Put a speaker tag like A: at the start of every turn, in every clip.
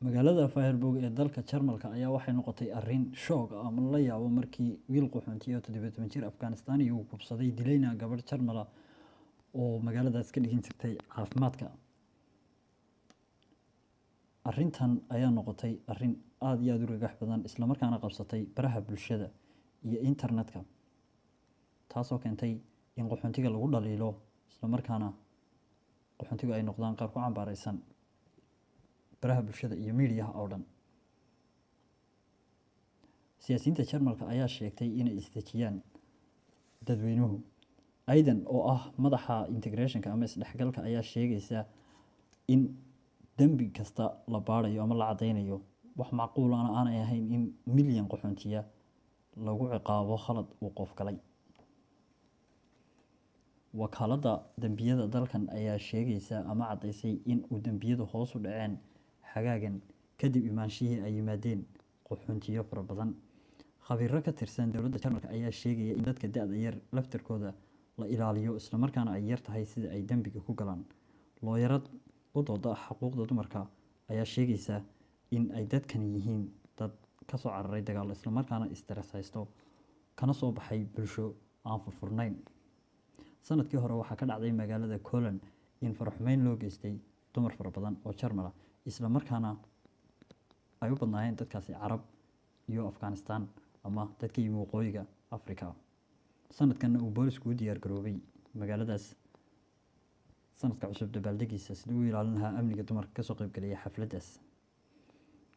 A: Magaalada Freiburg ee dalka Jarmalka ayaa waxay noqotay arrin shoog ah ama la yaabo markii wiil qaxoonti ah oo 17 jir Afghanistan uu kubsaday dilayna gabadh Jarmal ah oo magaaladaas ka dhigin jirtay caafimaadka. Arrintan ayaa noqotay arrin aad iyo aad u ragax badan isla markaana qabsatay baraha bulshada iyo internetka, taasoo keentay in qaxoontiga lagu dhaliilo isla markaana qaxoontigu ay noqdaan qaar ku cambaaraysan baraha bulshada iyo miidiyaha oo dhan. Siyaasiyiinta Jarmalka ayaa sheegtay inay isdejiyaan dadweynuhu. Aidan oo ah madaxa integrationka ama isdhexgalka ayaa sheegaysa in dembi kasta la baarayo ama la cadeynayo, wax macquul ah aanay ahayn in milyan qaxoontiya lagu ciqaabo khalad uu qof galay. Wakaaladda dambiyada dalkan ayaa sheegaysa ama caddaysay in uu dambiyadu hoos u dhaceen xagaagan kadib imaanshihii ay yimaadeen qaxoontiyo fara badan. Khabiiro ka tirsan dowladda Jarmalka ayaa sheegaya in dadka da'da yar laftirkooda la ilaaliyo isla markaana ay yar tahay sida ay dambiga ku galaan. Looyarad u dooda xuquuqda dumarka ayaa sheegaysa in ay dadkan yihiin dad ka soo cararay dagaal isla markaana stress haysto kana soo baxay bulsho aan furfurnayn. Sanadkii hore waxaa ka dhacday magaalada Cologne in faraxumeyn loo geystay dumar fara badan oo Jarmal ah isla markaana ay u badnaayeen dadkaasi Carab iyo Afghanistan ama dadka yimid waqooyiga Afrika. Sanadkan uu boolisku u diyaar garoobay magaaladaas sanadka cusub dabaaldegiisa sidii uu ilaalin lahaa amniga dumarka ka soo qayb galaya xafladdaas.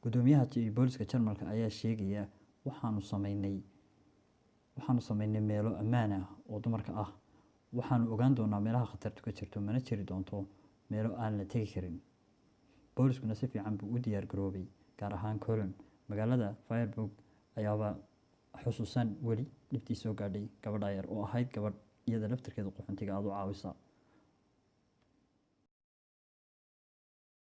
A: Gudoomiyaha booliska Jarmalka ayaa sheegaya waxaanu sameynay meelo ammaan ah oo dumarka ah. Waxaanu ogaan doonaa meelaha khatartu ka jirto, mana jiri doonto meelo aan la tegi karin. Booliskuna si fiican buu u diyaar garoobay, gaar ahaan Cologne. Magaalada Freiburg ayaaba xusuusan weli dhibtii soo gaadhay gabadha yar oo ahayd gabadh iyada laftirkeeda qaxoontiga aad u caawisa.